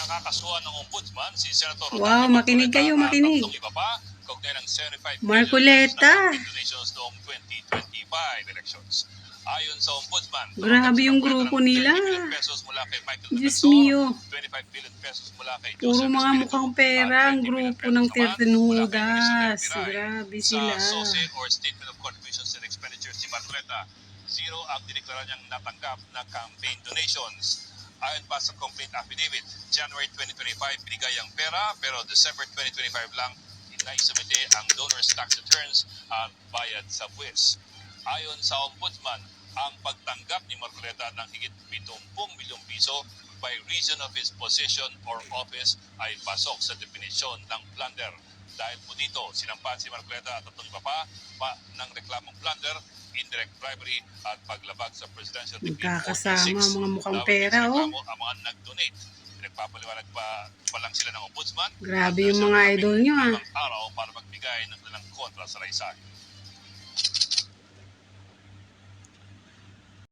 Nakakasuhan ng ombudsman si Senator Wow, Roque makinig kayo, makinig. Iba pa, kaugnay ng 75 Marcoleta. donations noong 2025 elections. Ayon sa ombudsman, Grabe yung grupo nila. 30 billion pesos mula kay Michael Diyos Defensor, mio. 25 billion pesos mula kay Puro Joseph mga Espiritu, mukhang pera at ang 20 billion grupo pesos ng naman 13 mula kay Melissa Judas. Piray. Grabe Sa sila. SOSE or Statement of Contributions and Expenditures ni Marcoleta, zero ang dineklara niyang natanggap na campaign donations. Ayon pa sa complaint affidavit, January 2025 binigay ang pera pero December 2025 lang naisumite ang donor's tax returns at bayad sa buwis. Ayon sa ombudsman, ang pagtanggap ni Marcoleta ng higit 70 milyong piso by reason of his position or office ay pasok sa definisyon ng plunder. Dahil po dito, sinampan si Marcoleta at tatlong iba pa ng reklamong plunder, indirect bribery at paglabag sa Presidential Decree 46. Magkakasama mga mukhang pera, oh. Ang mga nag-donate. Pinagpapaliwanag pa lang sila ng ombudsman. Grabe yung mga idol nyo, ah. Araw para magbigay ng kanilang kontra sa raysahe.